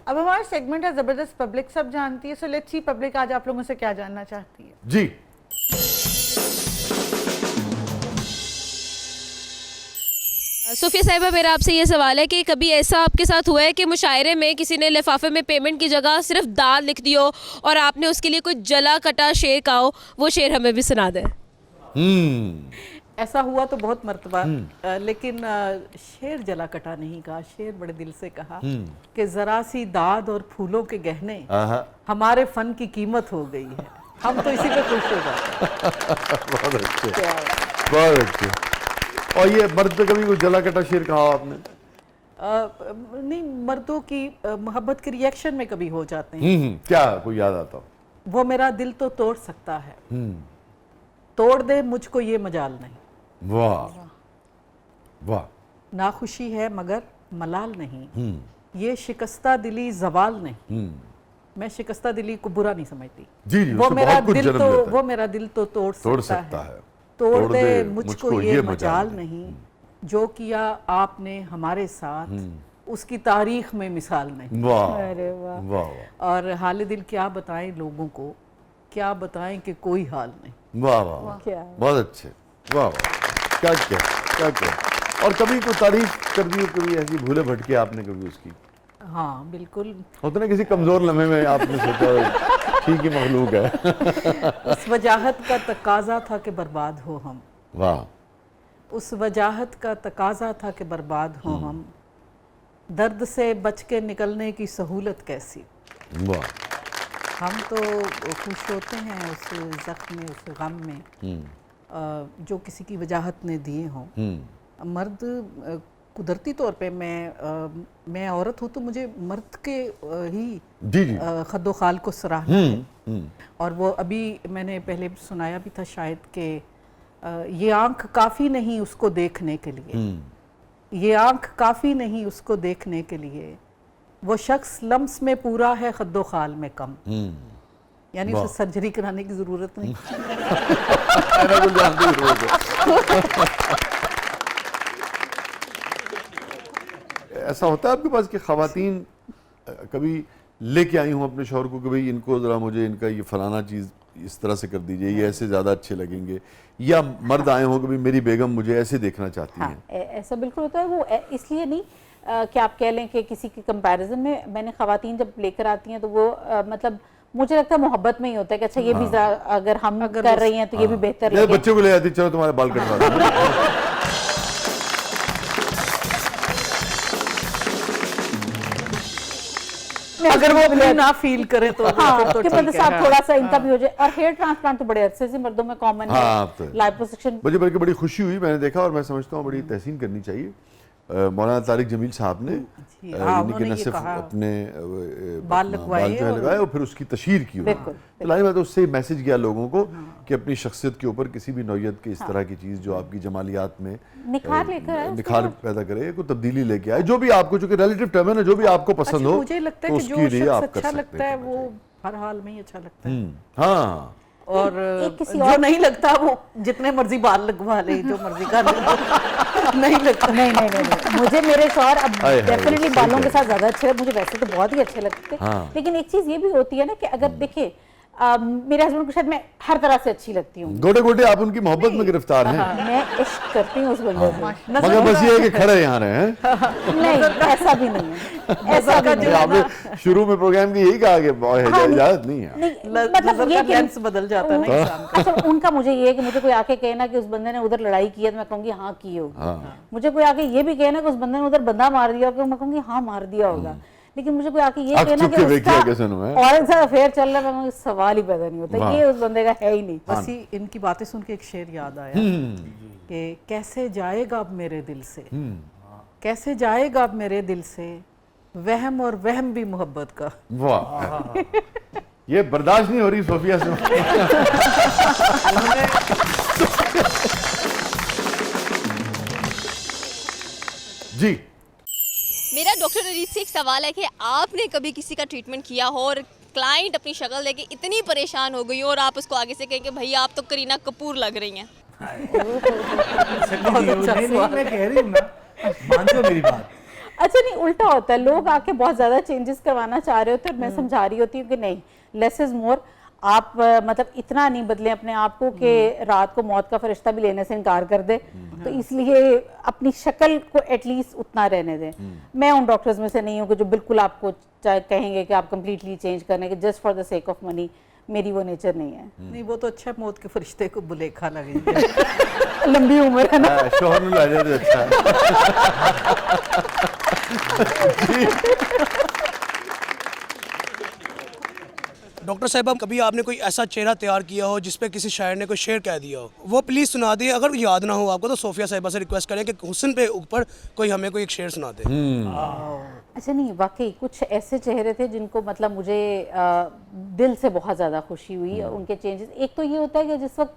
اب ہمارا سیگمنٹ ہے زبردست پبلک سب جانتی ہے, سو لیٹس سی پبلک آج آپ لوگوں سے کیا جاننا چاہتی ہے. جی صوفیہ صاحبہ, میرا آپ سے یہ سوال ہے کہ کبھی ایسا آپ کے ساتھ ہوا ہے کہ مشاعرے میں کسی نے لفافے میں پیمنٹ کی جگہ صرف دال لکھ دی ہو اور آپ نے اس کے لیے کوئی جلا کٹا شعر کہا ہو, وہ شعر ہمیں بھی سنا دیں؟ ایسا ہوا تو بہت مرتبہ, لیکن شعر جلا کٹا نہیں کہا, شعر بڑے دل سے کہا کہ ذرا سی داد اور پھولوں کے گہنے ہمارے فن کی قیمت ہو گئی ہے, ہم تو اسی پہ خوش ہو جاتے ہیں. بہت اچھے, بہت اچھے. اور یہ مرد پہ کبھی کوئی جلا کٹا شعر کہا آپ نے؟ نہیں, مردوں کی محبت کے ریئیکشن میں کبھی ہو جاتے ہیں. کیا کوئی یاد آتا ہو؟ وہ میرا دل تو توڑ سکتا ہے, توڑ دے مجھ کو یہ مجال نہیں. واہ واہ. ناخوشی ہے مگر ملال نہیں, یہ شکستہ دلی زوال نہیں. میں شکستہ دلی کو برا نہیں سمجھتی. جی جی, وہ میرا دل تو توڑ سکتا ہے, توڑ دے مجھ کو یہ مجال نہیں. جو کیا آپ نے ہمارے ساتھ اس کی تاریخ میں مثال نہیں. واہ واہ. اور حال دل کیا بتائیں لوگوں کو, کیا بتائیں کہ کوئی حال نہیں. واہ واہ, بہت اچھے. واہ واہ, کیا کیا کیا. اور کبھی کوئی تعریف کر دی, کبھی ایسی بھولے بھٹکے آپ نے کبھی اس کی؟ ہاں بالکل. ہوتا نا کسی کمزور لمحے میں آپ نے سوچا ٹھیک ہی مخلوق ہے. اس وجاہت کا تقاضا تھا کہ برباد ہو ہم. واہ. اس وجاہت کا تقاضا تھا کہ برباد ہو ہم, درد سے بچ کے نکلنے کی سہولت کیسی. واہ. ہم تو خوش ہوتے ہیں اس زخم میں, اس غم میں جو کسی کی وجاہت نے دیے ہوں. مرد قدرتی طور پہ میں عورت ہوں تو مجھے مرد کے ہی خد و خال کو سراہنا ہے. اور وہ ابھی میں نے پہلے سنایا بھی تھا شاید کہ یہ آنکھ کافی نہیں اس کو دیکھنے کے لیے, یہ آنکھ کافی نہیں اس کو دیکھنے کے لیے, وہ شخص لمس میں پورا ہے خد و خال میں کم. یعنی اسے سرجری کرانے کی ضرورت نہیں. ایسا ہوتا ہے آپ کے پاس کہ خواتین کبھی لے کے آئی ہوں اپنے شوہر کو کہ بھئی ان کو ذرا مجھے ان کا یہ فلانا چیز اس طرح سے کر دیجئے, یہ ایسے زیادہ اچھے لگیں گے, یا مرد آئے ہوں کہ بھئی میری بیگم مجھے ایسے دیکھنا چاہتی ہیں؟ ایسا بالکل ہوتا ہے. وہ اس لیے نہیں کہ آپ کہہ لیں کہ کسی کی کمپیریزن میں نے خواتین جب لے کر آتی ہیں تو وہ مطلب مجھے لگتا ہے محبت میں ہی ہوتا ہے کہ اچھا یہ بھی اگر ہم کر رہی ہیں تو یہ بھی بہتر لگے. بچے کو لے آتی, چلو تمہارے بال کٹوا دیں. اگر وہ اپنے نہ فیل کریں تو کہ مطلب صاحب تھوڑا سا ان کا بھی ہو جائے. اور ہیئر ٹرانسپلانٹ تو بڑے عرصے سے مردوں میں کامن ہے. لائپوسیکشن مجھے بلکہ بڑی خوشی ہوئی, میں نے دیکھا, اور میں سمجھتا ہوں بڑی تحسین کرنی چاہیے مولانا طارق جمیل صاحب نے یعنی کہ نہ صرف اپنے بال لگوائے اور پھر اس کی تشہیر کی. ظاہر بات ہے اس سے میسج گیا لوگوں کو کہ اپنی شخصیت کے اوپر کسی بھی نوعیت کی اس طرح کی چیز جو آپ کی جمالیات میں نکھار پیدا کرے, کوئی تبدیلی لے کے آئے, جو بھی آپ کو, چونکہ ریلیٹیو ٹرم ہے نا, جو بھی آپ کو پسند ہو مجھے لگتا ہے کہ جو شخص اچھا لگتا ہے وہ ہر حال میں ہی اچھا لگتا ہے. ہاں, اور جو نہیں لگتا وہ جتنے مرضی بال لگوا لے, جو مرضی کر لے, نہیں لگتا. نہیں مجھے میرے شوہر اب ڈیفینیٹلی بالوں کے ساتھ زیادہ اچھے, مجھے ویسے تو بہت ہی اچھے لگتے ہیں, لیکن ایک چیز یہ بھی ہوتی ہے نا کہ اگر دیکھیں میرے ہسبینڈ کو شاید میں ہر طرح سے اچھی لگتی ہوں, گوٹے گوٹے آپ ان کی محبت میں گرفتار ہیں. میں عشق کرتی ہوں اس بندے سے, مگر بس یہ ہے کہ کھڑے یہاں رہے ہیں. نہیں ایسا بھی نہیں ہے, ایسا بھی نہیں. آپ نے شروع میں پروگرام کی یہی کہا کہ اجازت نہیں ہے, مطلب یہ لینس بدل جاتا ہے نا انسان کا. اچھا ان کا مجھے یہ ہے کہ مجھے کوئی آ کے کہنا کہ اس بندے نے ادھر لڑائی کی ہے تو میں کہوں گی ہاں کی ہوگی. مجھے کوئی آ کے یہ بھی کہنا کہ اس بندے نے ادھر بندہ مار دیا ہوگا, میں کہوں گی ہاں مار دیا ہوگا. لیکن مجھے کوئی آ کے یہ کہنا کہ اس کا عورت سے افیئر چل رہا ہے, میں سوال ہی پیدا نہیں ہوتا, یہ اس بندے کا ہے ہی نہیں. بس ان کی باتیں سن کے ایک شعر یاد آیا کہ کیسے جائے گا اب میرے دل سے, کیسے جائے گا اب میرے دل سے وہم, اور وہم بھی محبت کا. واہ, یہ برداشت نہیں ہو رہی صوفیہ سے. جی میرا ڈاکٹر ریت سے ایک سوال ہے کہ آپ نے کبھی کسی کا ٹریٹمنٹ کیا ہو اور کلائنٹ اپنی شکل دے کے اتنی پریشان ہو گئی ہو اور آپ اس کو آگے سے کہیں کہ بھائی آپ تو کرینہ کپور لگ رہی ہیں؟ میں کہہ رہی ہوں نا, مانتے میری بات. اچھا نہیں, الٹا ہوتا ہے, لوگ آ کے بہت زیادہ چینجز کروانا چاہ رہے ہوتے ہیں اور میں سمجھا رہی ہوتی ہوں کہ نہیں, لیس از مور. آپ مطلب اتنا نہیں بدلیں اپنے آپ کو کہ رات کو موت کا فرشتہ بھی لینے سے انکار کر دے, تو اس لیے اپنی شکل کو ایٹ لیسٹ اتنا رہنے دیں. میں ان ڈاکٹرز میں سے نہیں ہوں کہ جو بالکل آپ کو کہیں گے کہ آپ کمپلیٹلی چینج کرنے کے just for the sake of money. میری وہ نیچر نہیں ہے. نہیں وہ تو اچھا موت کے فرشتے کو بلیکھا لگے, لمبی عمر ہے نا. شوہر نے لایا تو اچھا ہے. ڈاکٹر صاحبہ کبھی آپ نے کوئی ایسا چہرہ تیار کیا ہو جس پہ کسی شاعر نے کوئی شعر کہہ دیا ہو, وہ پلیز سنا دیں. اگر یاد نہ ہو آپ کو تو صوفیہ صاحبہ سے ریکویسٹ کریں کہ حسن پہ اوپر کوئی ہمیں کوئی ایک شعر سنا دے. اچھا نہیں, واقعی کچھ ایسے چہرے تھے جن کو مطلب مجھے دل سے بہت زیادہ خوشی ہوئی ان کے چینجز. ایک تو یہ ہوتا ہے کہ جس وقت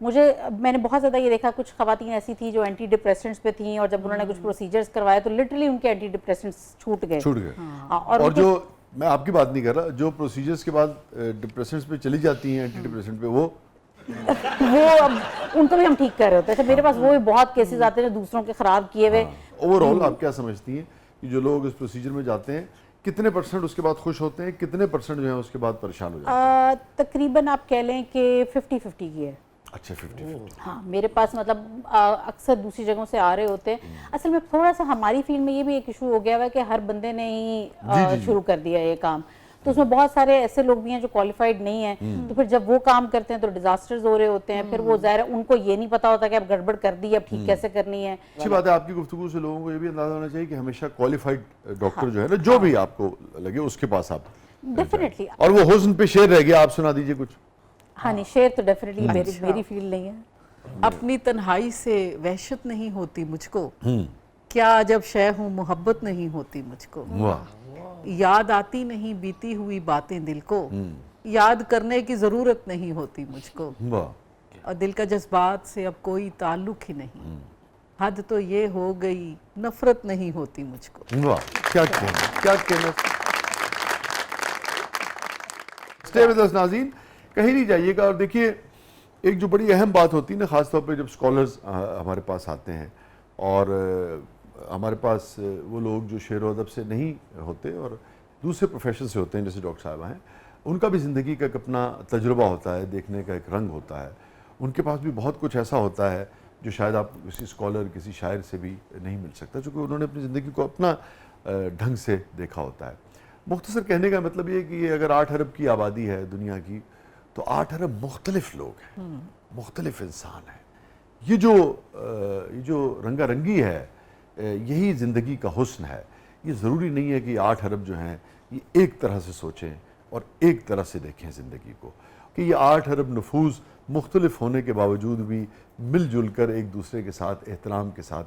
میں نے بہت زیادہ یہ دیکھا, کچھ خواتین ایسی تھیں جو اینٹی ڈپریسنٹس پہ تھیں اور جب انہوں نے کچھ پروسیجرز کروائے تو لٹرلی ان کے اینٹی ڈپریسنٹس چھوٹ گئے. اور جو میں آپ کی بات نہیں کر رہا, جو پروسیجرز کے بعد ڈپریسنٹس پہ چلی جاتی ہیں, اینٹی ڈپریسنٹ پہ, وہ ان کو بھی ہم ٹھیک کر رہے ہوتے ہیں. میرے پاس وہ بہت کیسز آتے ہیں دوسروں کے خراب کیے ہوئے. اوور آل آپ کیا سمجھتی ہیں کہ جو لوگ اس پروسیجر میں جاتے ہیں کتنے پرسنٹ اس کے بعد خوش ہوتے ہیں, کتنے پرسنٹ جو ہیں اس کے بعد پریشان ہو جاتے ہیں؟ تقریباً آپ کہہ لیں کہ 50-50 کی ہے. اچھا 50. ہاں میرے پاس مطلب اکثر دوسری جگہوں سے آ رہے ہوتے ہیں. اصل میں تھوڑا سا ہماری فیلڈ میں یہ بھی ایک ایشو ہو گیا ہے کہ ہر بندے نے ہی شروع کر دیا یہ کام, تو اس میں بہت سارے ایسے لوگ بھی ہیں جو کوالیفائڈ نہیں ہیں, تو پھر جب وہ کام کرتے ہیں تو ڈیزاسٹرز ہو رہے ہوتے ہیں. پھر وہ ظاہر ہے ان کو یہ نہیں پتا ہوتا کہ اب گڑبڑ کر دی, اب ٹھیک کیسے کرنی ہے. اچھی بات ہے, آپ کی گفتگو سے لوگوں کو یہ بھی اندازہ ہونا چاہیے کہ ہمیشہ کوالیفائڈ ڈاکٹر جو ہے نا, جو بھی آپ کو لگے اس کے پاس آپ ڈیفینیٹلی. اور وہ حسن پہ شعر رہ گیا, آپ سنا دیجئے کچھ. ہاں نہیں, شعر تو ڈیفینیٹلی میری فیلڈ نہیں ہے. اپنی تنہائی سے وحشت نہیں ہوتی مجھ کو, کیا جب شے ہوں محبت نہیں ہوتی مجھ کو. یاد آتی نہیں بیتی ہوئی باتیں دل کو, یاد کرنے کی ضرورت نہیں ہوتی مجھ کو. اور دل کا جذبات سے اب کوئی تعلق ہی نہیں, حد تو یہ ہو گئی نفرت نہیں ہوتی مجھ کو. واہ کیا کہنا, کیا کہنا. اسٹے ود اس ناظرین, کہیں نہیں جائیے گا. اور دیکھیے ایک جو بڑی اہم بات ہوتی ہے نا, خاص طور پہ جب اسکالرز ہمارے پاس آتے ہیں اور ہمارے پاس وہ لوگ جو شعر و ادب سے نہیں ہوتے اور دوسرے پروفیشن سے ہوتے ہیں جیسے ڈاکٹر صاحبہ ہیں, ان کا بھی زندگی کا ایک اپنا تجربہ ہوتا ہے, دیکھنے کا ایک رنگ ہوتا ہے. ان کے پاس بھی بہت کچھ ایسا ہوتا ہے جو شاید آپ کسی اسکالر, کسی شاعر سے بھی نہیں مل سکتا, چونکہ انہوں نے اپنی زندگی کو اپنا ڈھنگ سے دیکھا ہوتا ہے. مختصر کہنے کا مطلب یہ کہ اگر 8 ارب کی آبادی ہے دنیا کی, تو 8 ارب مختلف لوگ ہیں, مختلف انسان ہیں. یہ جو رنگا رنگی ہے, یہی زندگی کا حسن ہے. یہ ضروری نہیں ہے کہ 8 ارب جو ہیں یہ ایک طرح سے سوچیں اور ایک طرح سے دیکھیں زندگی کو, کہ یہ 8 ارب نفوس مختلف ہونے کے باوجود بھی مل جل کر ایک دوسرے کے ساتھ احترام کے ساتھ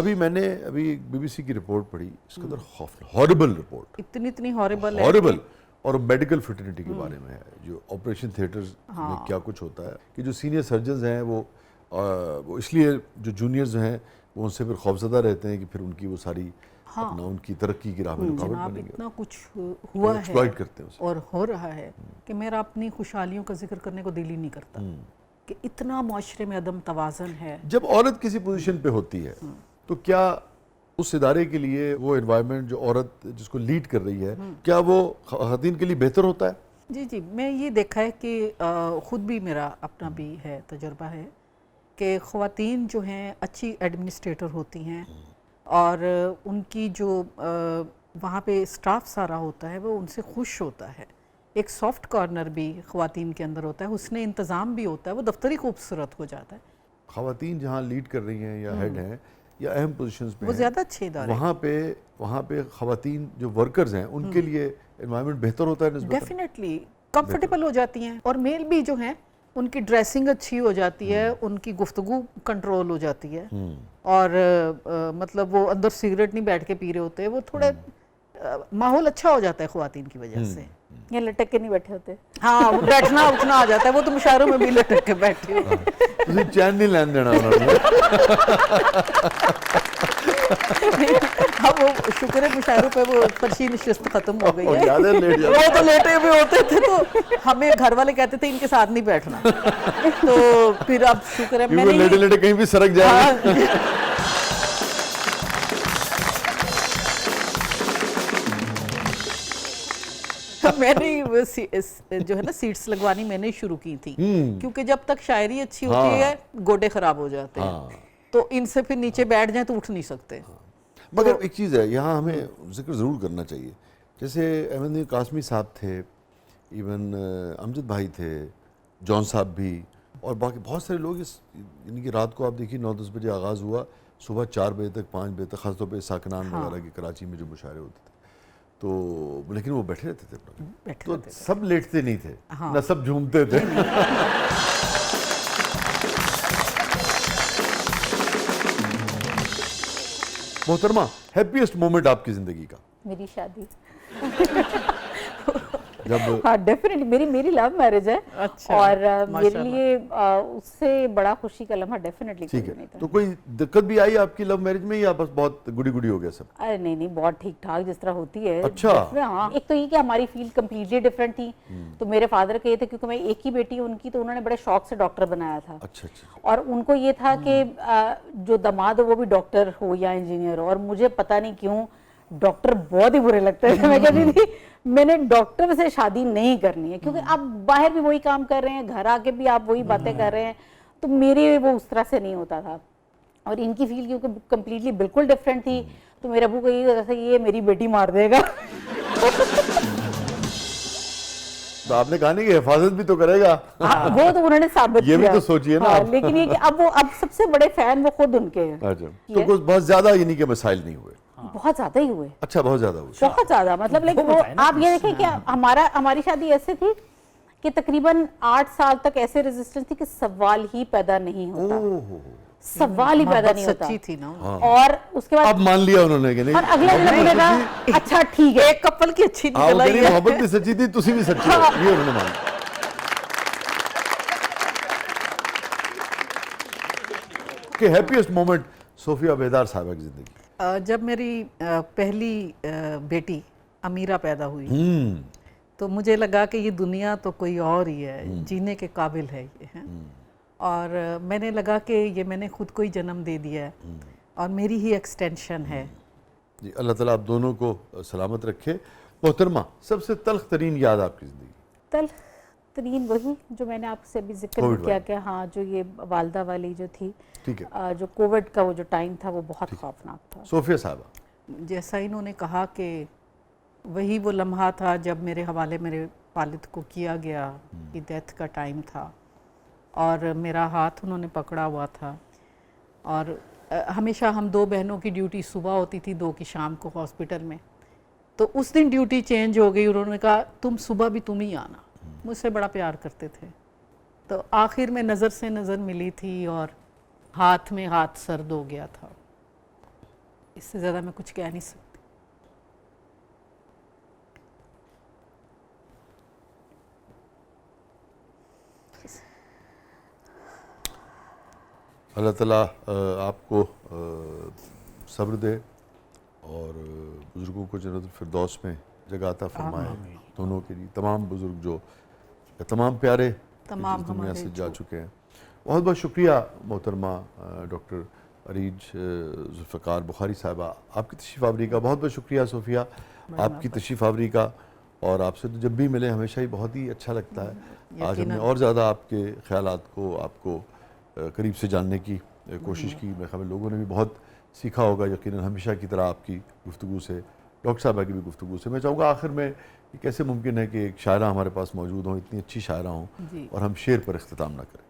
ابھی میں نے بی بی سی کی رپورٹ پڑھی, اس کے اندر خوفناک ہاربل رپورٹ, اتنی ہاربل ہے ہاربل, اور میڈیکل فرٹرنیٹی کے بارے میں ہے, جو آپریشن تھیٹرز میں کیا کچھ ہوتا ہے کہ جو سینئر سرجنز ہیں وہ اس لیے جو جونیئرز ہیں وہ ان سے پھر خوفزدہ رہتے ہیں کہ پھر ان کی وہ ساری اپنا ان کی ترقی کی راہ میں رکاوٹ جناب بنے گی, اتنا کچھ ہوا ہے ایکسپلائٹ کرتے ہیں اسے. اور ہو رہا ہے کہ میرا اپنی خوشحالیوں کا ذکر کرنے کو دل ہی نہیں کرتا کہ اتنا معاشرے میں عدم توازن ہے. جب عورت کسی پوزیشن پہ ہوتی ہے تو کیا اس ادارے کے لیے وہ انوائرمنٹ جو عورت جس کو لیڈ کر رہی ہے کیا وہ خواتین کے لیے بہتر ہوتا ہے؟ جی میں یہ دیکھا ہے کہ خود بھی میرا اپنا بھی ہے تجربہ ہے کہ خواتین جو ہیں اچھی ایڈمنسٹریٹر ہوتی ہیں اور ان کی جو وہاں پہ اسٹاف سارا ہوتا ہے وہ ان سے خوش ہوتا ہے. ایک سافٹ کارنر بھی خواتین کے اندر ہوتا ہے, حسن انتظام بھی ہوتا ہے, وہ دفتر ہی خوبصورت ہو جاتا ہے. خواتین جہاں لیڈ کر رہی ہیں یا ہیڈ ہیں یا اہم پوزیشنز پہ وہ ہیں, زیادہ اچھے ادارے وہاں پہ خواتین جو ورکرز ہیں ان کے لیے انوائرمنٹ بہتر ہوتا ہے نسبتاً. ڈیفینیٹلی کمفرٹیبل ہو جاتی ہیں, اور میل بھی جو ہیں ان کی ڈریسنگ اچھی ہو جاتی ہے, ان کی گفتگو کنٹرول ہو جاتی ہے, اور مطلب وہ اندر سگریٹ نہیں بیٹھ کے پی رہے ہوتے, وہ تھوڑے ماحول اچھا ہو جاتا ہے خواتین کی وجہ سے. یا لٹک کے نہیں بیٹھے ہوتے. ہاں وہ بیٹھنا اٹھنا آ جاتا ہے, وہ تو مشاعروں میں بھی لٹک کے بیٹھے ہوتے. تسی چین نہیں لین دینا انہوں نے. اب وہ شکر ہے مشاعروں پہ وہ فرشی نشست ختم ہو گئی ہے, زیادہ لیٹ وہ تو لیٹے ہوئے ہوتے تھے تو ہمیں گھر والے کہتے تھے ان کے ساتھ نہیں بیٹھنا, تو پھر اب شکر ہے میں نے لیٹے لیٹے کہیں بھی سرک جائے. میں نے جو ہے نا سیٹس لگوانی میں نے شروع کی تھی, کیونکہ جب تک شاعری اچھی ہوتی ہے گوڈے خراب ہو جاتے ہیں, تو ان سے پھر نیچے بیٹھ جائیں تو اٹھ نہیں سکتے. مگر ایک چیز ہے یہاں ہمیں ذکر ضرور کرنا چاہیے, جیسے احمد نذیر قاسمی صاحب تھے, ایون امجد بھائی تھے, جون صاحب بھی, اور باقی بہت سارے لوگ یعنی کہ رات کو آپ دیکھیے 9-10 بجے آغاز ہوا, صبح 4 بجے تک 5 بجے تک, خاص طور پہ ساکنان وغیرہ کے کراچی میں جو مشاعرے ہوتے تھے, تو لیکن وہ بیٹھے رہتے تھے, تو سب لیٹتے نہیں تھے نہ سب جھومتے تھے. محترمہ, ہیپیسٹ مومنٹ آپ کی زندگی کا؟ میری شادی. ہاں ڈیفینیٹلی میری لو میرج ہے, اور میرے لیے اس سے بڑا خوشی کا لمحہ ڈیفینیٹلی کوئی نہیں تھا. تو کوئی دقت بھی آئی آپ کی لو میرج میں یا بس بہت گڈی گڈی ہو گیا سب؟ ارے نہیں بہت ٹھیک ٹھاک جس طرح ہوتی ہے. اچھا. ہاں, ایک تو یہ کہ ہماری فیلڈ کمپلیٹلی ڈفرینٹ تھی, تو میرے فادر کہے تھے کیونکہ میں ایک ہی بیٹی ہوں ان کی, تو انہوں نے بڑے شوق سے ڈاکٹر بنایا تھا. اچھا. اور ان کو یہ تھا کہ جو داماد ہو وہ بھی ڈاکٹر ہو یا انجینئر ہو, اور مجھے پتہ نہیں کیوں ڈاکٹر بہت ہی برے لگتے تھے. میں کہتی تھی میں نے ڈاکٹر سے شادی نہیں کرنی ہے, کیونکہ آپ باہر بھی وہی کام کر رہے ہیں, گھر آ کے بھی آپ وہی باتیں کر رہے ہیں, تو میرے وہ اس طرح سے نہیں ہوتا تھا. اور ان کی فیلڈ کیونکہ کمپلیٹلی بالکل ڈفرینٹ تھی, تو میرے ابو کو یہ ہوتا تھا یہ میری بیٹی مار دے گا. تو آپ نے کہا نہیں کہ حفاظت بھی تو کرے گا, وہ تو انہوں نے ثابت کیا, یہ بھی تو سوچئے نا. لیکن یہ کہ اب سب سے بڑے فین وہ خود ان کے ہیں. تو کچھ بہت زیادہ یعنی کہ مسائل نہیں ہوئے؟ بہت زیادہ ہی ہوئے. اچھا, بہت زیادہ ہوئے. بہت زیادہ, مطلب لیکن وہ آپ یہ دیکھیں کہ ہماری شادی ایسے تھی کہ تقریباً 8 سال تک ایسے ریزسٹنس تھی کہ سوال ہی پیدا نہیں ہوتا, سوال ہی پیدا نہیں ہوتا. سچی تھی نا, اور اس کے بعد اب مان لیا انہوں نے کہ نہیں, اور اگلے دن نے کہا اچھا ٹھیک ہے, ایک کپل کی اچھی نکل آئی ہے. محبت بھی سچی تھی, تسی بھی سچی ہو, یہ انہوں نے مان لیا. کہ ہیپیسٹ مومنٹ صوفیہ بیدار صاحبہ کی زندگی؟ جب میری پہلی بیٹی امیرہ پیدا ہوئی تو مجھے لگا کہ یہ دنیا تو کوئی اور ہی ہے, جینے کے قابل ہے یہ, اور میں نے لگا کہ یہ میں نے خود کو ہی جنم دے دیا ہے اور میری ہی ایکسٹینشن ہے. جی, اللہ تعالیٰ آپ دونوں کو سلامت رکھے. محترمہ, سب سے تلخ ترین یاد آپ کی زندگی؟ تلخ ترین وہی جو میں نے آپ سے بھی ذکر کیا کہ ہاں جو یہ والدہ والی جو تھی, جو کووڈ کا وہ جو ٹائم تھا وہ بہت خوفناک تھا. صوفیہ صاحبہ, جیسا انہوں نے کہا کہ وہی وہ لمحہ تھا جب میرے حوالے میرے والد کو کیا گیا, کہ ڈیتھ کا ٹائم تھا, اور میرا ہاتھ انہوں نے پکڑا ہوا تھا, اور ہمیشہ ہم 2 بہنوں کی ڈیوٹی صبح ہوتی تھی, 2 کی شام کو ہاسپٹل میں, تو اس دن ڈیوٹی چینج ہو گئی. انہوں نے کہا تم صبح بھی تم ہی آنا. مجھ سے بڑا پیار کرتے تھے, تو آخر میں نظر سے نظر ملی تھی اور ہاتھ میں ہاتھ سرد ہو گیا تھا. اس سے زیادہ میں کچھ کہہ نہیں سکتی. اللہ تعالیٰ آپ کو صبر دے اور بزرگوں کو جنت الفردوس میں جگہ عطا فرمائے دونوں کے لیے. تمام بزرگ جو تمام پیارے تمام اس دنیا سے ہمارے جا چکے ہیں. بہت بہت شکریہ محترمہ ڈاکٹر عریج ذوالفقار بخاری صاحبہ آپ کی تشریف آوری کا. بہت بہت شکریہ صوفیہ آپ کی تشریف آوری کا. اور آپ سے تو جب بھی ملے ہمیشہ ہی بہت ہی اچھا لگتا ہے. آج ہم نے اور زیادہ آپ کے خیالات کو آپ کو قریب سے جاننے کی کوشش کی. میرے خیال میں لوگوں نے بھی بہت سیکھا ہوگا یقیناً ہمیشہ کی طرح آپ کی گفتگو سے, ڈاکٹر صاحبہ کی بھی گفتگو سے. میں چاہوں گا آخر میں کہ کیسے ممکن ہے کہ ایک شاعرہ ہمارے پاس موجود ہوں, اتنی اچھی شاعرہ ہوں, اور ہم شعر پر اختتام نہ کریں.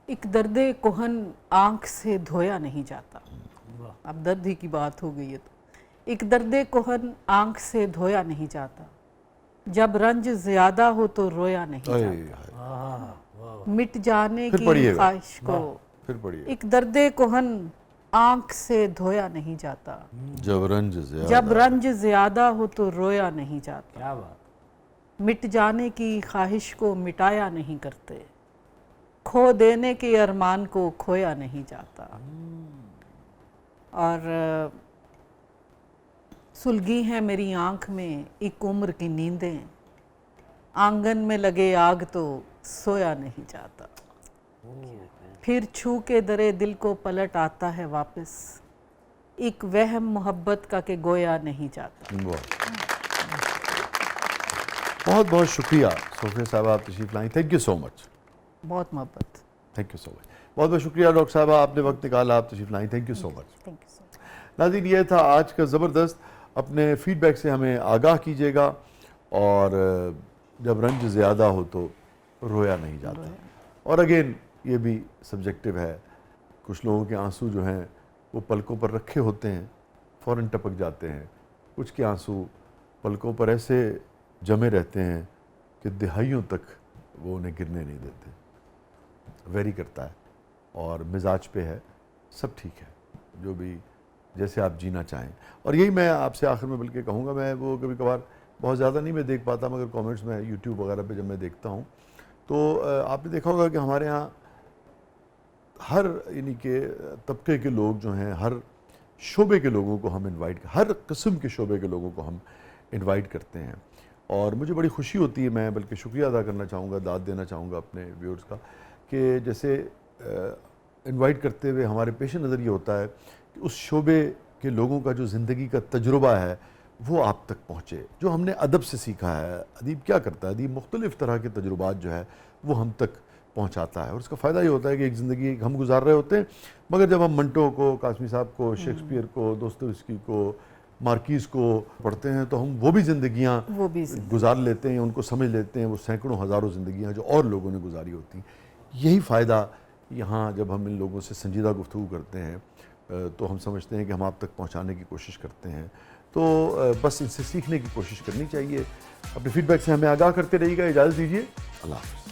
ایک درد کہن آنکھ سے دھویا نہیں جاتا. اب درد ہی کی بات ہو گئی ہے تو ایک درد کہن آنکھ سے دھویا نہیں جاتا, جب رنج زیادہ ہو تو رویا نہیں جاتا, مٹ جانے کی خواہش کو. پھر پڑھیے. ایک درد کہن آنکھ سے دھویا نہیں جاتا, جب رنج زیادہ ہو تو رویا نہیں جاتا, مٹ جانے کی خواہش کو مٹایا نہیں کرتے, کھو دینے کے ارمان کو کھویا نہیں جاتا. اور سلگی ہیں میری آنکھ میں ایک عمر کی نیندیں, آنگن میں لگے آگ تو سویا نہیں جاتا, پھر چھو کے درے دل کو پلٹ آتا ہے واپس, ایک وہم محبت کا کہ گویا نہیں جاتا. بہت بہت شکریہ صوفیہ صاحبہ آپ تشریف لائیں. تھینک یو سو مچ. بہت محبت. تھینک یو سو مچ. بہت بہت شکریہ ڈاکٹر صاحبہ آپ نے وقت نکالا, آپ تشریف لائیں. تھینک یو سو مچ. ناظرین یہ تھا آج کا زبردست. اپنے فیڈ بیک سے ہمیں آگاہ کیجیے گا, اور جب رنج زیادہ ہو تو رویا نہیں جاتا. اور اگین یہ بھی سبجیکٹیو ہے. کچھ لوگوں کے آنسو جو ہیں وہ پلکوں پر رکھے ہوتے ہیں, فوراً ٹپک جاتے ہیں. کچھ کے آنسو پلکوں پر ایسے جمے رہتے ہیں کہ دہائیوں تک وہ انہیں گرنے نہیں دیتے. ویری کرتا ہے اور مزاج پہ ہے. سب ٹھیک ہے, جو بھی جیسے آپ جینا چاہیں. اور یہی میں آپ سے آخر میں بلکہ کہوں گا, میں وہ کبھی کبھار بہت زیادہ نہیں میں دیکھ پاتا, مگر کامنٹس میں یوٹیوب وغیرہ پہ جب میں دیکھتا ہوں تو آپ نے دیکھا ہوگا کہ ہمارے ہاں ہر یعنی کہ طبقے کے لوگ جو ہیں, ہر شعبے کے لوگوں کو ہم ہر قسم کے شعبے کے لوگوں کو ہم انوائٹ کرتے ہیں. اور مجھے بڑی خوشی ہوتی ہے, میں بلکہ شکریہ ادا کرنا چاہوں گا, داد دینا چاہوں گا اپنے ویورز کا, کہ جیسے انوائٹ کرتے ہوئے ہمارے پیش نظر یہ ہوتا ہے کہ اس شعبے کے لوگوں کا جو زندگی کا تجربہ ہے وہ آپ تک پہنچے, جو ہم نے ادب سے سیکھا ہے. ادیب کیا کرتا ہے, ادیب مختلف طرح کے تجربات جو ہے وہ ہم تک پہنچاتا ہے, اور اس کا فائدہ یہ ہوتا ہے کہ ایک زندگی ہم گزار رہے ہوتے ہیں, مگر جب ہم منٹو کو, قاسمی صاحب کو, شیکسپیئر کو, دوستویسکی کو, مارکیز کو پڑھتے ہیں تو ہم وہ بھی زندگیاں گزار لیتے ہیں, ان کو سمجھ لیتے ہیں. وہ سینکڑوں ہزاروں زندگیاں جو اور لوگوں نے گزاری ہوتی ہیں. یہی فائدہ یہاں جب ہم ان لوگوں سے سنجیدہ گفتگو کرتے ہیں تو ہم سمجھتے ہیں کہ ہم آپ تک پہنچانے کی کوشش کرتے ہیں. تو بس ان سے سیکھنے کی کوشش کرنی چاہیے. اپنے فیڈ بیک سے ہمیں آگاہ کرتے رہیے گا. اجازت دیجیے, اللہ حافظ.